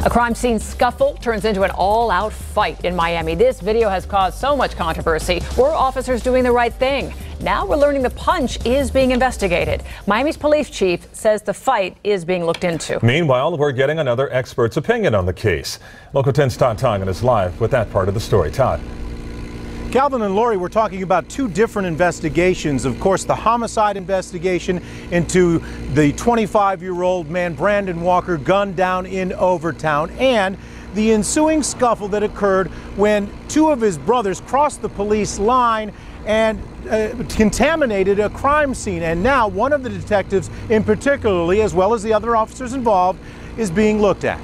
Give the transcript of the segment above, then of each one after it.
A crime scene scuffle turns into an all-out fight in Miami. This video has caused so much controversy. Were officers doing the right thing? Now we're learning the punch is being investigated. Miami's police chief says the fight is being looked into. Meanwhile, we're getting another expert's opinion on the case. Local 10's Todd Tongan is live with that part of the story. Todd. Calvin and Lori, we're talking about two different investigations. Of course, the homicide investigation into the 25-year-old man, Brandon Walker, gunned down in Overtown, and the ensuing scuffle that occurred when two of his brothers crossed the police line and contaminated a crime scene. And now one of the detectives in particularly, as well as the other officers involved, is being looked at.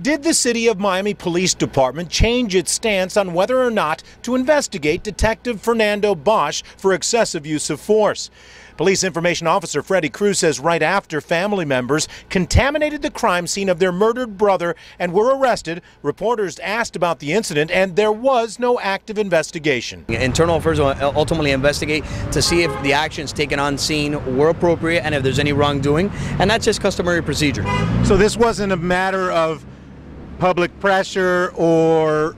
Did the City of Miami Police Department change its stance on whether or not to investigate Detective Fernando Bosch for excessive use of force? Police Information Officer Freddie Cruz says right after family members contaminated the crime scene of their murdered brother and were arrested, reporters asked about the incident and there was no active investigation. Internal affairs will ultimately investigate to see if the actions taken on scene were appropriate and if there's any wrongdoing, and that's just customary procedure. So this wasn't a matter of public pressure or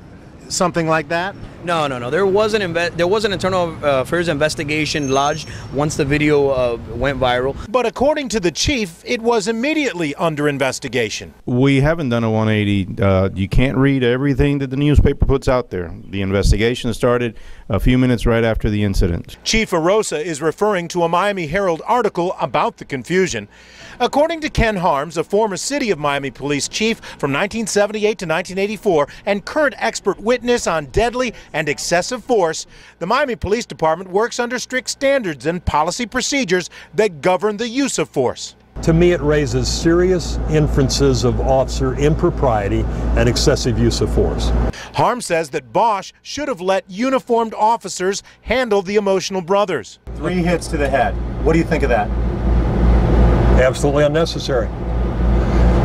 something like that? No. There was an internal affairs investigation lodged once the video went viral. But according to the chief, it was immediately under investigation. We haven't done a 180. You can't read everything that the newspaper puts out there. The investigation started a few minutes right after the incident. Chief Arosa is referring to a Miami Herald article about the confusion. According to Ken Harms, a former City of Miami police chief from 1978 to 1984 and current expert witness on deadly and excessive force, the Miami Police Department works under strict standards and policy procedures that govern the use of force. To me, it raises serious inferences of officer impropriety and excessive use of force. Harms says that Bosch should have let uniformed officers handle the emotional brothers. 3 hits to the head. What do you think of that? Absolutely unnecessary.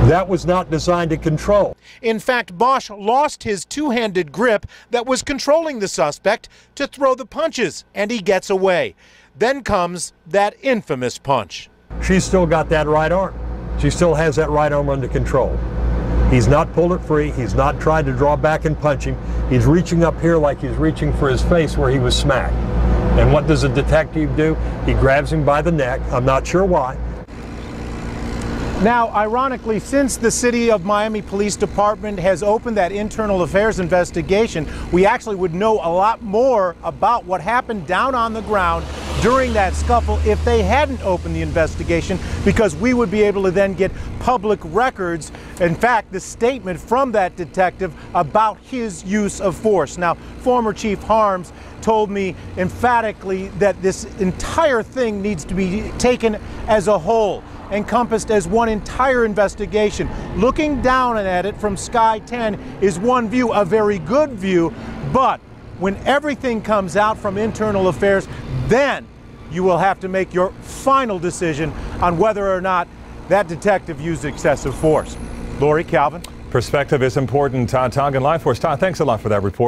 That was not designed to control. In fact, Bosch lost his two-handed grip that was controlling the suspect to throw the punches, and he gets away. Then comes that infamous punch. She's still got that right arm. She still has that right arm under control. He's not pulled it free. He's not tried to draw back and punch him. He's reaching up here like he's reaching for his face where he was smacked. And what does a detective do? He grabs him by the neck. I'm not sure why. Now, ironically, since the City of Miami Police Department has opened that internal affairs investigation, we actually would know a lot more about what happened down on the ground during that scuffle if they hadn't opened the investigation, because we would be able to then get public records, in fact, the statement from that detective about his use of force. Now, former Chief Harms told me emphatically that this entire thing needs to be taken as a whole, encompassed as one entire investigation. Looking down at it from Sky 10 is one view, a very good view, but when everything comes out from internal affairs, then you will have to make your final decision on whether or not that detective used excessive force. Lori, Calvin. Perspective is important. Todd Tongan, live for us. Todd, thanks a lot for that report.